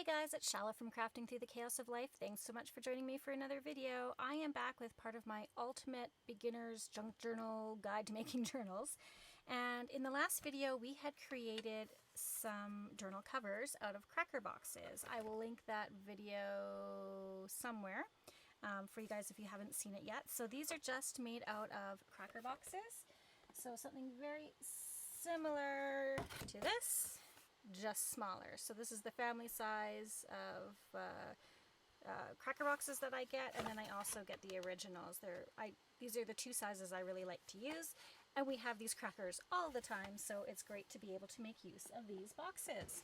guys, it's Chala from Crafting Through the Chaos of Life. Thanks so much for joining me for another video. I am back with part of my ultimate beginner's junk journal guide to making journals. And in the last video, we had created some journal covers out of cracker boxes. I will link that video somewhere for you guys if you haven't seen it yet. So these are just made out of cracker boxes. So something very similar to this, just smaller. So this is the family size of cracker boxes that I get, and then I also get the originals. These are the two sizes I really like to use, and we have these crackers all the time, so it's great to be able to make use of these boxes.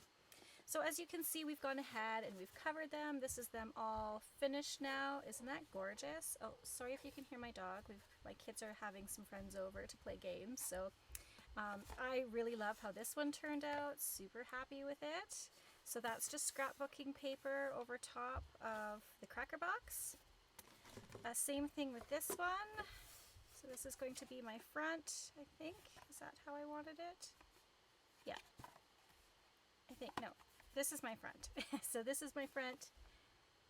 So as you can see, we've gone ahead and we've covered them. This is them all finished now. Isn't that gorgeous? Oh, sorry if you can hear my dog. My kids are having some friends over to play games, so I really love how this one turned out. Super happy with it. So that's just scrapbooking paper over top of the cracker box. Same thing with this one. So this is going to be my front, I think. Is that how I wanted it? Yeah. I think, no. This is my front. So this is my front.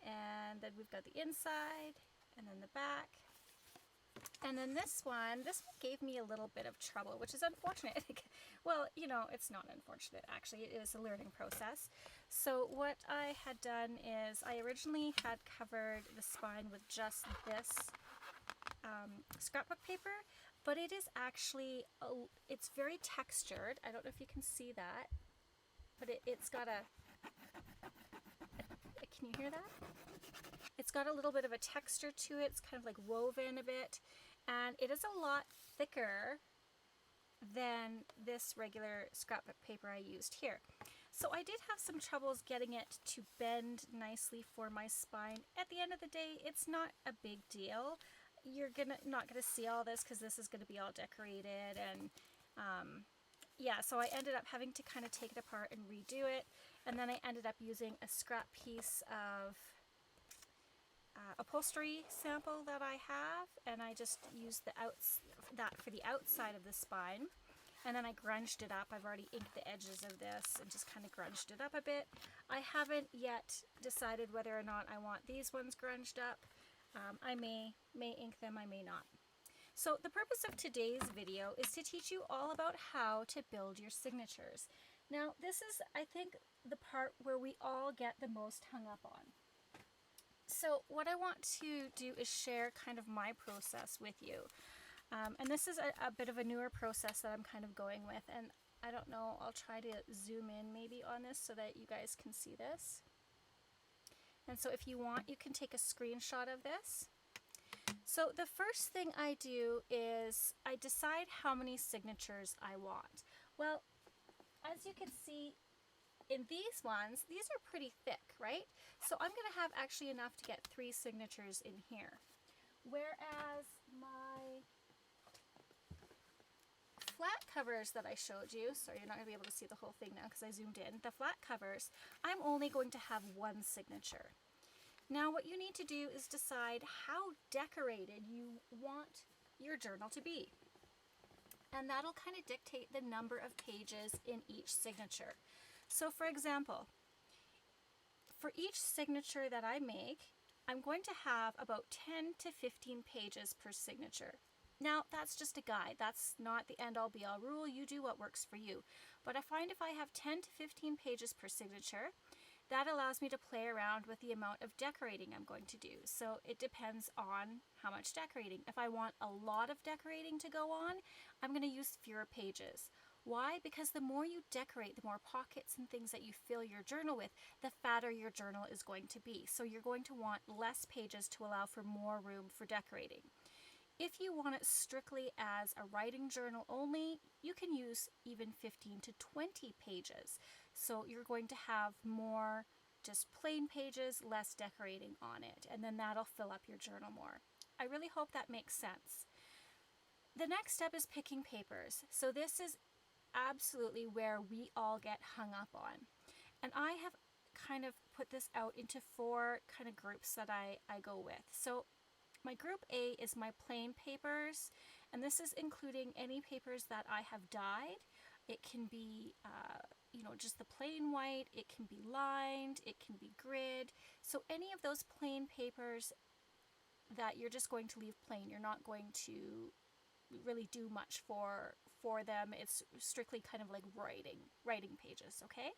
And then we've got the inside and then the back. And then this one gave me a little bit of trouble, which is unfortunate. Well, you know, it's not unfortunate, actually. It is a learning process. So what I had done is I originally had covered the spine with just this scrapbook paper, but it is actually, it's very textured. I don't know if you can see that, but it's got can you hear that? It's got a little bit of a texture to it. It's kind of like woven a bit, and it is a lot thicker than this regular scrapbook paper I used here. So I did have some troubles getting it to bend nicely for my spine. At the end of the day, it's not a big deal. You're not gonna see all this because this is gonna be all decorated, and yeah, so I ended up having to kind of take it apart and redo it, and then I ended up using a scrap piece of upholstery sample that I have, and I just used that for the outside of the spine, and then I grunged it up. I've already inked the edges of this and just kind of grunged it up a bit. I haven't yet decided whether or not I want these ones grunged up. I may ink them, I may not. So the purpose of today's video is to teach you all about how to build your signatures. Now this is, I think, the part where we all get the most hung up on. So what I want to do is share kind of my process with you. And this is a bit of a newer process that I'm kind of going with, and I don't know, I'll try to zoom in maybe on this so that you guys can see this. And so if you want, you can take a screenshot of this. So the first thing I do is I decide how many signatures I want. Well, as you can see in these ones, these are pretty thick, right? So I'm going to have actually enough to get 3 signatures in here. Whereas my flat covers that I showed you, sorry, you're not going to be able to see the whole thing now because I zoomed in. The flat covers, I'm only going to have 1 signature. Now what you need to do is decide how decorated you want your journal to be. And that'll kind of dictate the number of pages in each signature. So for example, for each signature that I make, I'm going to have about 10 to 15 pages per signature. Now that's just a guide. That's not the end-all be-all rule. You do what works for you. But I find if I have 10 to 15 pages per signature, that allows me to play around with the amount of decorating I'm going to do. So it depends on how much decorating. If I want a lot of decorating to go on, I'm going to use fewer pages. Why? Because the more you decorate, the more pockets and things that you fill your journal with, the fatter your journal is going to be. So you're going to want less pages to allow for more room for decorating. If you want it strictly as a writing journal only, you can use even 15 to 20 pages. So you're going to have more just plain pages, less decorating on it, and then that'll fill up your journal more. I really hope that makes sense. The next step is picking papers. So this is absolutely where we all get hung up on. And I have kind of put this out into 4 kind of groups that I go with. So my group A is my plain papers, and this is including any papers that I have dyed. It can be just the plain white. It can be lined, it can be grid. So any of those plain papers that you're just going to leave plain, you're not going to really do much for them. It's strictly kind of like writing pages, okay?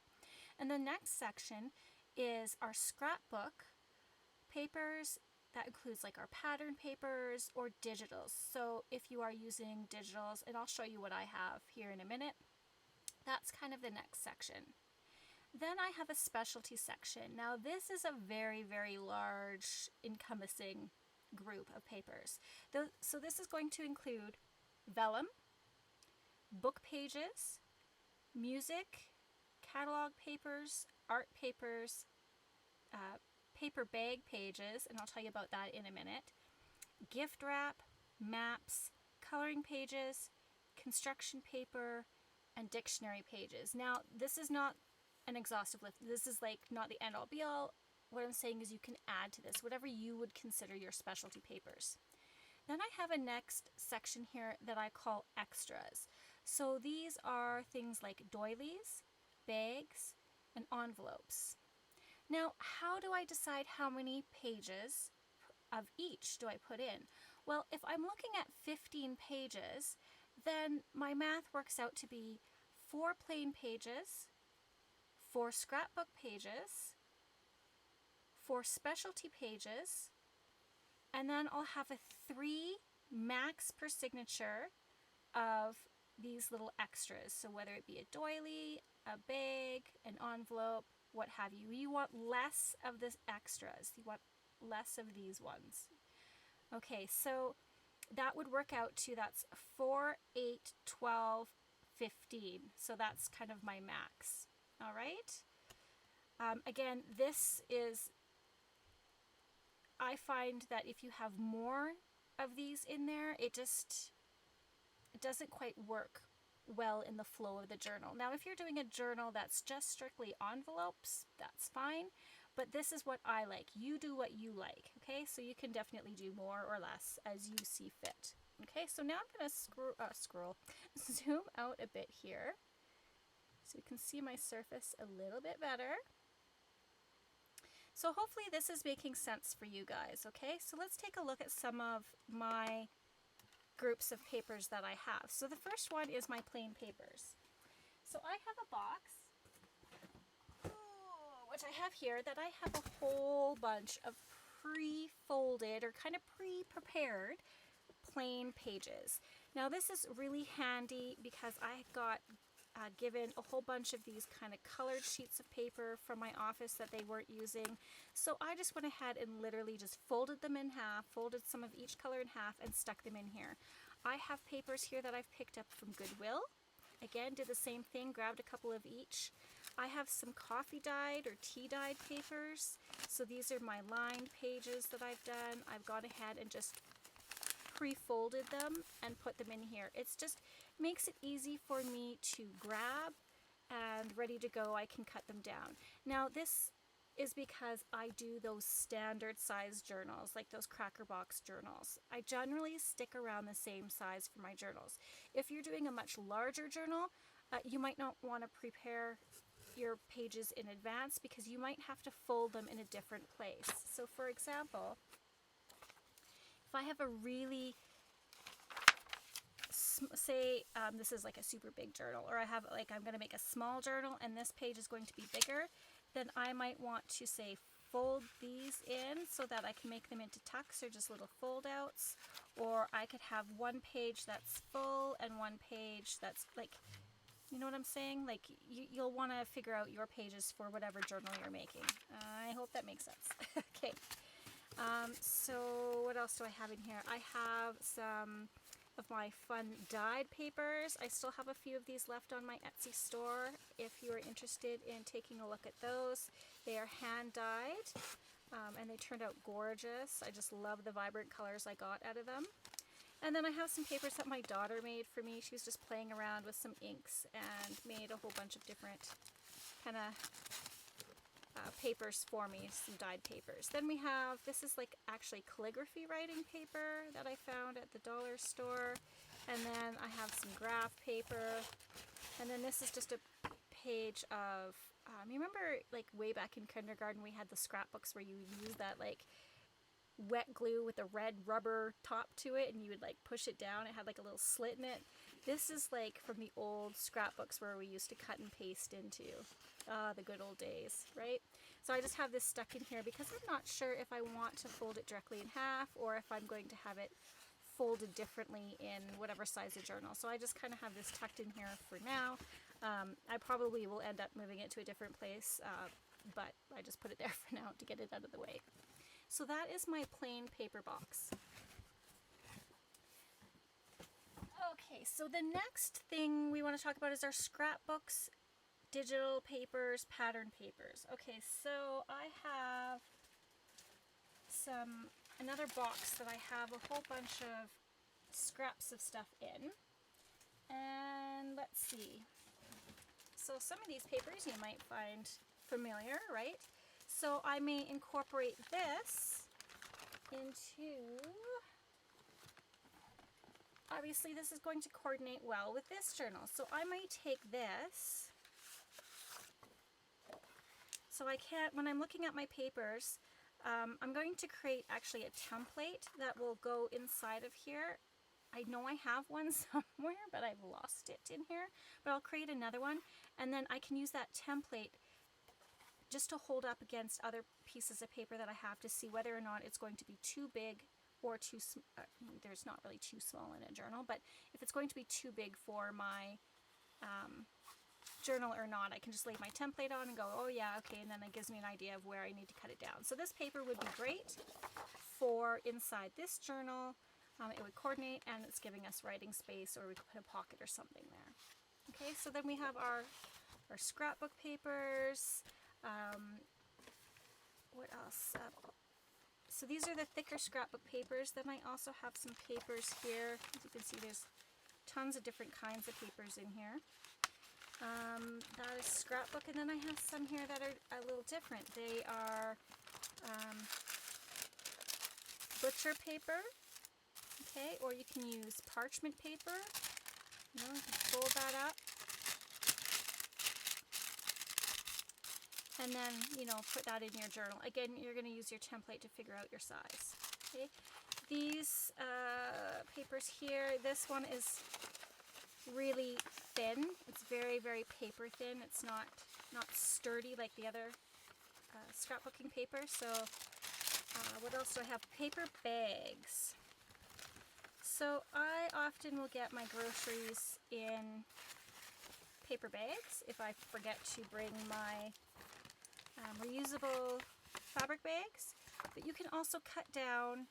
And the next section is our scrapbook papers. That includes like our pattern papers or digitals. So if you are using digitals, and I'll show you what I have here in a minute, that's kind of the next section. Then I have a specialty section. Now this is a very, very large, encompassing group of papers. So this is going to include vellum, book pages, music, catalog papers, art papers, paper bag pages, and I'll tell you about that in a minute, gift wrap, maps, coloring pages, construction paper, and dictionary pages. Now, this is not an exhaustive list. This is like not the end all be all. What I'm saying is you can add to this, whatever you would consider your specialty papers. Then I have a next section here that I call extras. So these are things like doilies, bags, and envelopes. Now, how do I decide how many pages of each do I put in? Well, if I'm looking at 15 pages, then my math works out to be 4 plain pages, 4 scrapbook pages, 4 specialty pages, and then I'll have a 3 max per signature of these little extras. So whether it be a doily, a bag, an envelope, what have you. You want less of the extras. You want less of these ones. Okay, so that would work out to, that's 4, 8, 12, 15. So that's kind of my max. All right. Again, this is, I find that if you have more of these in there, it doesn't quite work well in the flow of the journal. Now, if you're doing a journal that's just strictly envelopes, that's fine, but this is what I like. You do what you like, okay? So you can definitely do more or less as you see fit. Okay, so now I'm going to zoom out a bit here so you can see my surface a little bit better. So hopefully this is making sense for you guys, okay? So let's take a look at some of my groups of papers that I have. So the first one is my plain papers. So I have a box, which I have here, that I have a whole bunch of pre-folded or kind of pre-prepared plain pages. Now this is really handy because I got given a whole bunch of these kind of colored sheets of paper from my office that they weren't using. So I just went ahead and literally just folded them in half, folded some of each color in half, and stuck them in here. I have papers here that I've picked up from Goodwill. Again, did the same thing, grabbed a couple of each. I have some coffee dyed or tea dyed papers. So these are my lined pages that I've done. I've gone ahead and just pre-folded them and put them in here. It's just makes it easy for me to grab, and ready to go, I can cut them down. Now this is because I do those standard size journals, like those cracker box journals. I generally stick around the same size for my journals. If you're doing a much larger journal, you might not want to prepare your pages in advance because you might have to fold them in a different place. So for example, if I have a really, say this is like a super big journal, or I have like, I'm going to make a small journal and this page is going to be bigger, then I might want to say fold these in so that I can make them into tucks or just little fold outs, or I could have one page that's full and one page that's like, you know what I'm saying? Like you'll want to figure out your pages for whatever journal you're making. I hope that makes sense. Okay. So what else do I have in here? I have some of my fun dyed papers. I still have a few of these left on my Etsy store if you are interested in taking a look at those. They are hand dyed and they turned out gorgeous. I just love the vibrant colors I got out of them. And then I have some papers that my daughter made for me. She was just playing around with some inks and made a whole bunch of different kind of papers for me, some dyed papers. Then we have, this is like actually calligraphy writing paper that I found at the dollar store. And then I have some graph paper. And then this is just a page of, you remember like way back in kindergarten we had the scrapbooks where you would use that like wet glue with a red rubber top to it and you would like push it down. It had like a little slit in it. This is like from the old scrapbooks where we used to cut and paste into. The good old days, right? So I just have this stuck in here because I'm not sure if I want to fold it directly in half or if I'm going to have it folded differently in whatever size of journal. So I just kind of have this tucked in here for now. I probably will end up moving it to a different place, but I just put it there for now to get it out of the way. So that is my plain paper box. Okay, so the next thing we want to talk about is our scrapbooks, digital papers, pattern papers. Okay, so I have another box that I have a whole bunch of scraps of stuff in. And let's see. So some of these papers you might find familiar, right? So I may incorporate this into, obviously this is going to coordinate well with this journal. So I might take this. So I can't, when I'm looking at my papers, I'm going to create actually a template that will go inside of here. I know I have one somewhere, but I've lost it in here. But I'll create another one, and then I can use that template just to hold up against other pieces of paper that I have to see whether or not it's going to be too big or too there's not really too small in a journal, but if it's going to be too big for my journal or not, I can just lay my template on and go, oh yeah, okay, and then it gives me an idea of where I need to cut it down. So this paper would be great for inside this journal. It would coordinate, and it's giving us writing space, or we could put a pocket or something there. Okay, so then we have our scrapbook papers. What else? So these are the thicker scrapbook papers. Then I also have some papers here. As you can see, there's tons of different kinds of papers in here. That is scrapbook, and then I have some here that are a little different. They are butcher paper, okay, or you can use parchment paper. You know, you can fold that up. And then, you know, put that in your journal. Again, you're going to use your template to figure out your size. Okay, these papers here, this one is really thin. It's very, very paper thin. It's not sturdy like the other scrapbooking paper. So what else do I have? Paper bags. So I often will get my groceries in paper bags if I forget to bring my reusable fabric bags. But you can also cut down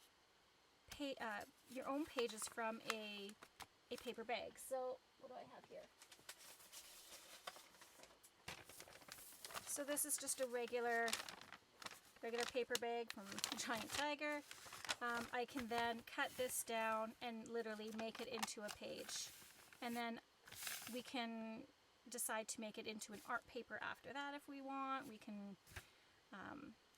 your own pages from a paper bag. So what do I have here? So this is just a regular paper bag from Giant Tiger. I can then cut this down and literally make it into a page. And then we can decide to make it into an art paper after that if we want. We can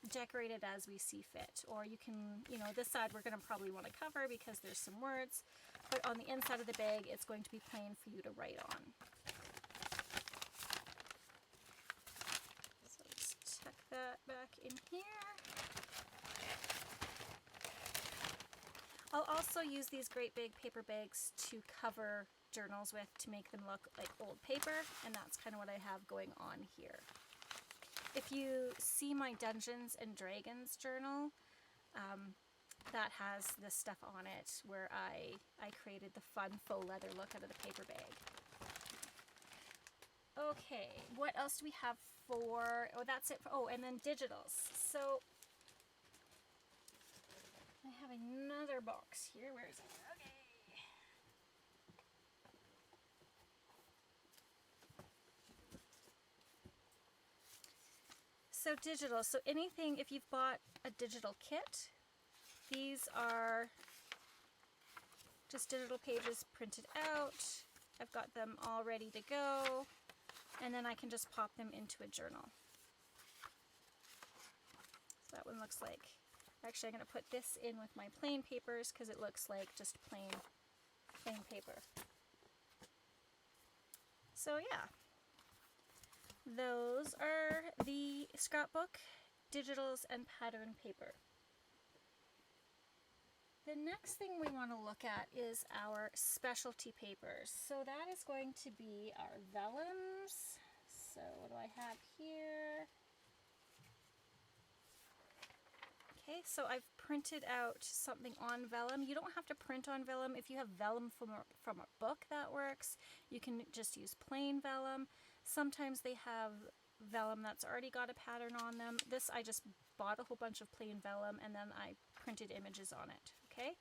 decorate it as we see fit. Or you can, you know, this side we're going to probably want to cover because there's some words. But on the inside of the bag, it's going to be plain for you to write on. So just tuck that back in here. I'll also use these great big paper bags to cover journals with to make them look like old paper, and that's kind of what I have going on here. If you see my Dungeons and Dragons journal, that has this stuff on it where I created the fun faux leather look out of the paper bag. Okay, what else do we have for, oh, that's it for, oh, and then digitals. So I have another box here. Where is it? Okay. So digital. So anything, if you've bought a digital kit, these are just digital pages printed out. I've got them all ready to go. And then I can just pop them into a journal. So that one looks like, actually I'm going to put this in with my plain papers because it looks like just plain paper. So yeah, those are the scrapbook, digitals, and pattern paper. The next thing we want to look at is our specialty papers. So that is going to be our vellums. So what do I have here? Okay, so I've printed out something on vellum. You don't have to print on vellum. If you have vellum from a book, that works. You can just use plain vellum. Sometimes they have vellum that's already got a pattern on them. This, I just bought a whole bunch of plain vellum and then I printed images on it. Okay,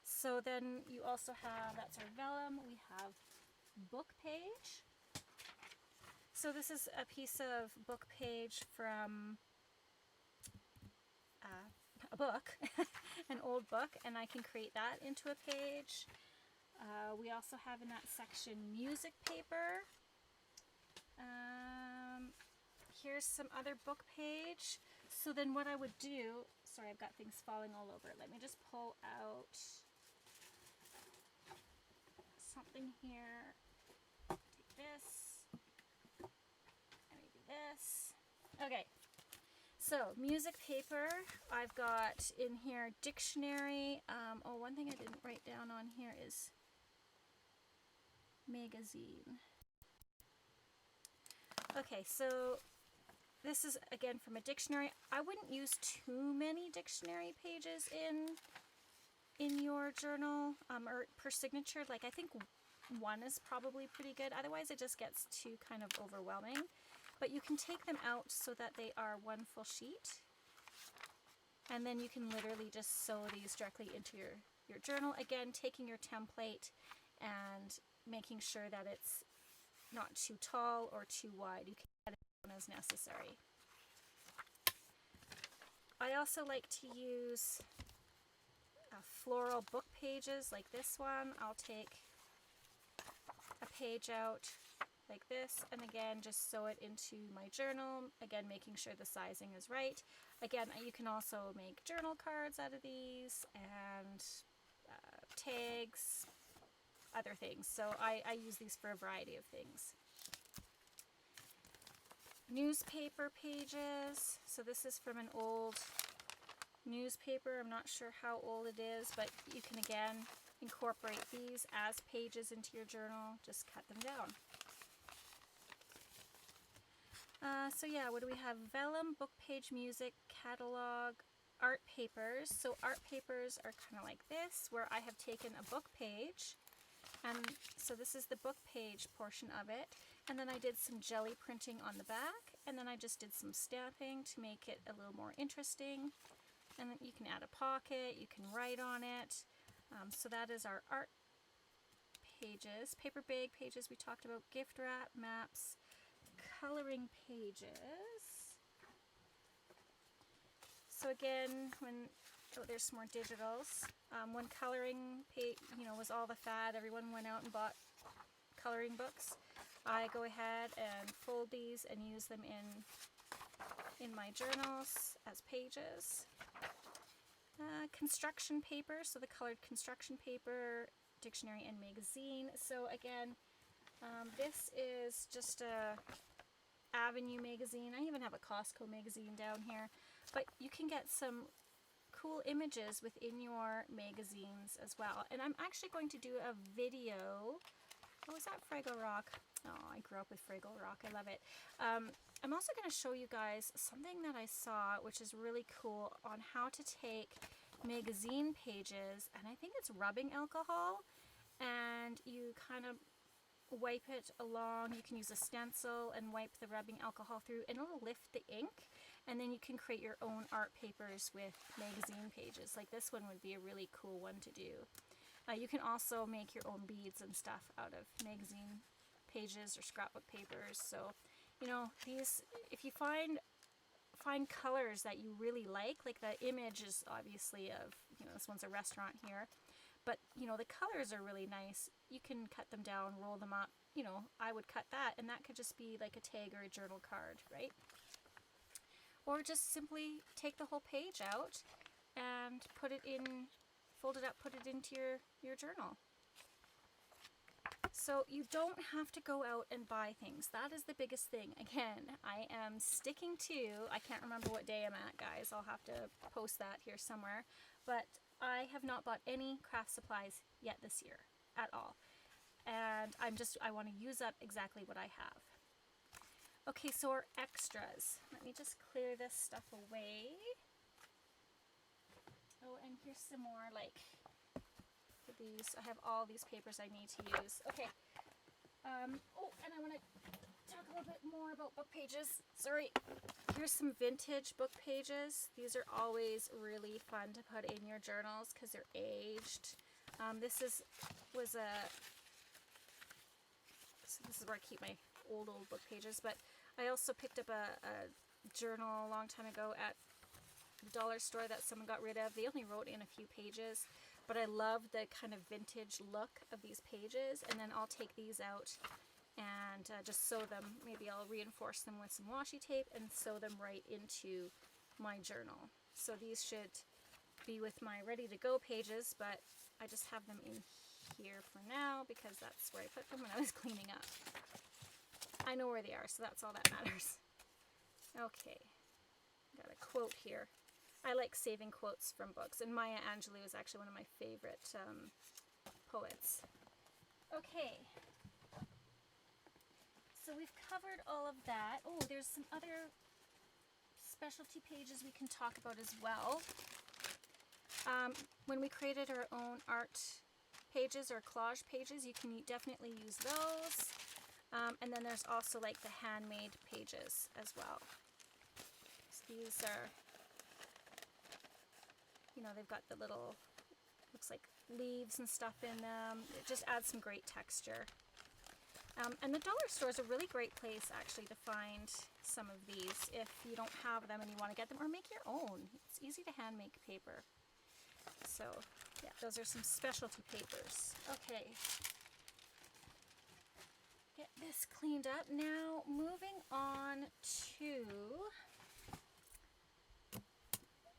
so then you also have, that's our vellum. We have book page. So this is a piece of book page from a book, an old book, and I can create that into a page. We also have in that section music paper. Here's some other book page. So then what I would do, sorry, I've got things falling all over. Let me just pull out something here. Take this. Let me do this. Okay. So, music paper, I've got in here dictionary. Oh, one thing I didn't write down on here is magazine. Okay, so this is again from a dictionary. I wouldn't use too many dictionary pages in your journal or per signature. Like I think one is probably pretty good. Otherwise it just gets too kind of overwhelming. But you can take them out so that they are one full sheet. And then you can literally just sew these directly into your journal. Again, taking your template and making sure that it's not too tall or too wide. You can cut it down as necessary. I also like to use floral book pages like this one. I'll take a page out like this, and again just sew it into my journal, again making sure the sizing is right. Again, you can also make journal cards out of these and tags, other things. So I use these for a variety of things. Newspaper pages. So this is from an old newspaper. I'm not sure how old it is, but you can again incorporate these as pages into your journal. Just cut them down. So yeah, what do we have? Vellum, book page, music, catalog, art papers. So art papers are kind of like this, where I have taken a book page, and so this is the book page portion of it, and then I did some jelly printing on the back, and then I just did some stamping to make it a little more interesting. And then you can add a pocket, you can write on it. So that is our art pages. Paper bag pages we talked about, gift wrap, maps, coloring pages. So again, there's some more digitals. When coloring page, was all the fad, everyone went out and bought coloring books. I go ahead and fold these and use them in my journals as pages. Construction paper, so the colored construction paper, dictionary and magazine. So again, this is just a Avenue magazine. I even have a Costco magazine down here, but you can get some cool images within your magazines as well. And I'm actually going to do a video. Oh, is that Fraggle Rock? Oh, I grew up with Fraggle Rock. I love it. I'm also going to show you guys something that I saw, which is really cool, on how to take magazine pages, and I think it's rubbing alcohol, and you kind of wipe it along. You can use a stencil and wipe the rubbing alcohol through, and it'll lift the ink, and then you can create your own art papers with magazine pages. Like this one would be a really cool one to do. You can also make your own beads and stuff out of magazine pages or scrapbook papers. So, these, if you find colors that you really like the image is obviously of, this one's a restaurant here, but the colors are really nice. You can cut them down, roll them up. I would cut that, and that could just be like a tag or a journal card, right? Or just simply take the whole page out and put it in, fold it up, put it into your journal. So you don't have to go out and buy things. That is the biggest thing. Again, I am sticking to, I can't remember what day I'm at, guys. I'll have to post that here somewhere. But I have not bought any craft supplies yet this year at all. And I want to use up exactly what I have. Okay, so our extras. Let me just clear this stuff away. Oh, and here's some more, like, these. I have all these papers I need to use. Okay. Oh, and I want to talk a little bit more about book pages. Sorry. Here's some vintage book pages. These are always really fun to put in your journals because they're aged. This is where I keep my old book pages, but I also picked up a journal a long time ago at the dollar store that someone got rid of. They only wrote in a few pages, but I love the kind of vintage look of these pages, and then I'll take these out and just sew them. Maybe I'll reinforce them with some washi tape and sew them right into my journal. So these should be with my ready to go pages, but I just have them in here for now because that's where I put them when I was cleaning up. I know where they are, so that's all that matters. Okay, got a quote here. I like saving quotes from books, and Maya Angelou is actually one of my favorite poets. Okay, so we've covered all of that. Oh, there's some other specialty pages we can talk about as well. When we created our own art pages or collage pages, you can definitely use those. And then there's also like the handmade pages as well. So these are, you know, they've got the little, looks like leaves and stuff in them. It just adds some great texture. And the dollar store is a really great place actually to find some of these if you don't have them and you want to get them, or make your own. It's easy to hand make paper. So yeah, those are some specialty papers. Okay. Get this cleaned up. Now moving on to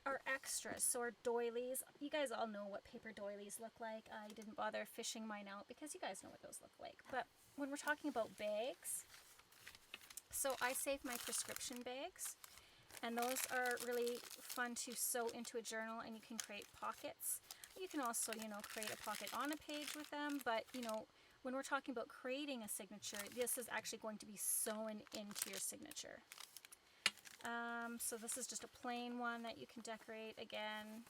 our extras, so our doilies. You guys all know what paper doilies look like. I didn't bother fishing mine out because you guys know what those look like. But when we're talking about bags, so I save my prescription bags, and those are really fun to sew into a journal, and you can create pockets. You can also, you know, create a pocket on a page with them, but, you know, when we're talking about creating a signature, this is actually going to be sewn into your signature. So this is just a plain one that you can decorate. Again,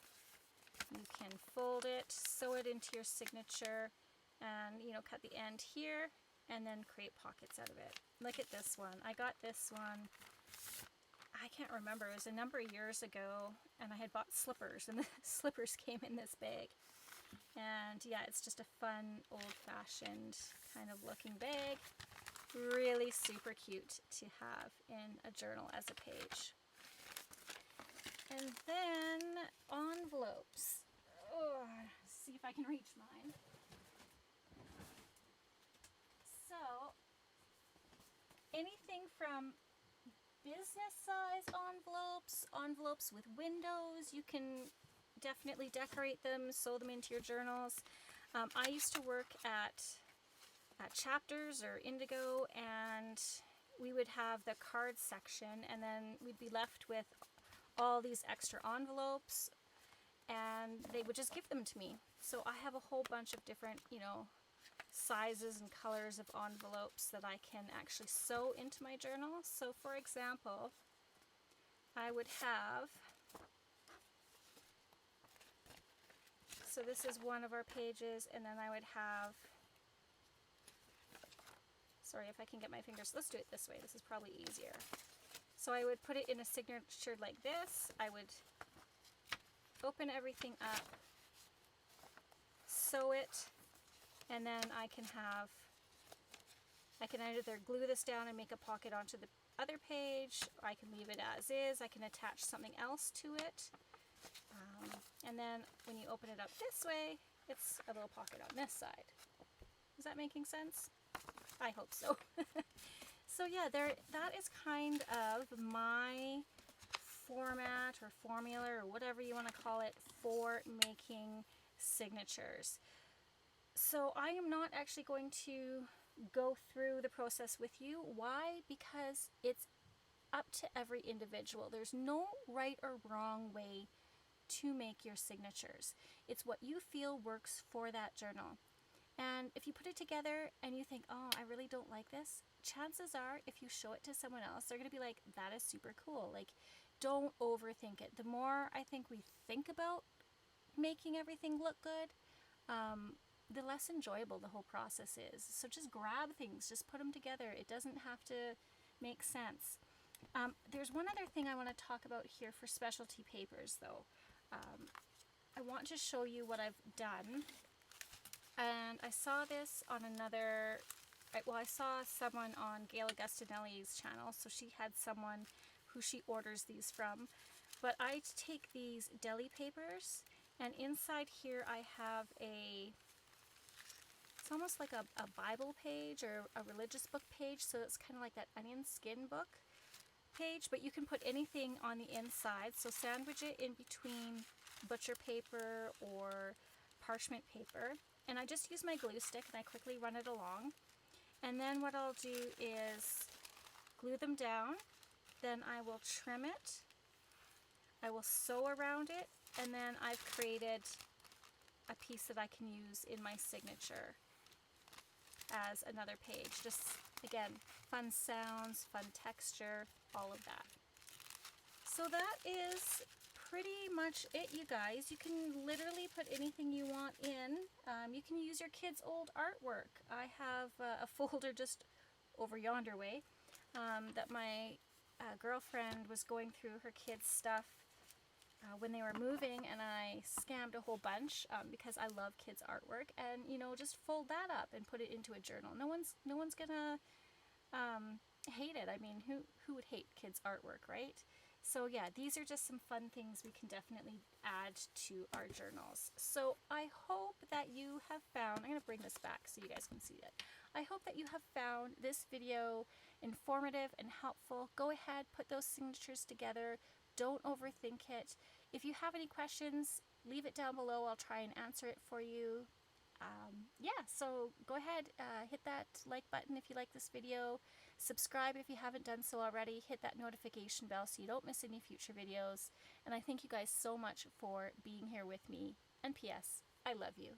you can fold it, sew it into your signature, and, you know, cut the end here, and then create pockets out of it. Look at this one. I got this one, I can't remember, it was a number of years ago, and I had bought slippers, and the slippers came in this bag. And yeah, it's just a fun, old-fashioned kind of looking bag. Really super cute to have in a journal as a page. And then envelopes. Oh, see if I can reach mine. So, anything from business size envelopes, envelopes with windows, you can definitely decorate them, sew them into your journals. I used to work at Chapters or Indigo, and we would have the cards section, and then we'd be left with all these extra envelopes, and they would just give them to me. So I have a whole bunch of different, you know, sizes and colors of envelopes that I can actually sew into my journal. So for example, I would have, so this is one of our pages, and then I would have, sorry if I can get my fingers, let's do it this way, this is probably easier. So I would put it in a signature like this. I would open everything up, sew it, and then I can either glue this down and make a pocket onto the other page, or I can leave it as is. I can attach something else to it. And then when you open it up this way, it's a little pocket on this side. Is that making sense? I hope so. So yeah, that is kind of my format or formula or whatever you want to call it for making signatures. So I am not actually going to go through the process with you. Why? Because it's up to every individual. There's no right or wrong way to make your signatures. It's what you feel works for that journal. And if you put it together and you think, oh, I really don't like this, chances are if you show it to someone else, they're going to be like, that is super cool. Like, don't overthink it. The more I think we think about making everything look good, the less enjoyable the whole process is. So just grab things, just put them together. It doesn't have to make sense. There's one other thing I want to talk about here for specialty papers, though. I want to show you what I've done. And I saw this on another, well, I saw someone on Gail Augustinelli's channel, so she had someone who she orders these from. But I take these deli papers, and inside here I have it's almost like a Bible page or a religious book page, so it's kind of like that onion skin book page, but you can put anything on the inside, so sandwich it in between butcher paper or parchment paper. And I just use my glue stick and I quickly run it along. And then what I'll do is glue them down. Then I will trim it. I will sew around it. And then I've created a piece that I can use in my signature as another page. Just, again, fun sounds, fun texture, all of that. So that is pretty much it, you guys. You can literally put anything you want in. You can use your kids' old artwork. I have a folder just over yonder way that my girlfriend was going through her kids' stuff when they were moving, and I scammed a whole bunch because I love kids' artwork, and you know, just fold that up and put it into a journal. No one's gonna hate it. I mean, who would hate kids' artwork, right? So yeah, these are just some fun things we can definitely add to our journals. So I hope that you have found, I'm going to bring this back so you guys can see it. I hope that you have found this video informative and helpful. Go ahead, put those signatures together. Don't overthink it. If you have any questions, leave it down below. I'll try and answer it for you. Yeah, so go ahead, hit that like button if you like this video. Subscribe if you haven't done so already. Hit that notification bell so you don't miss any future videos. And I thank you guys so much for being here with me. And P.S. I love you.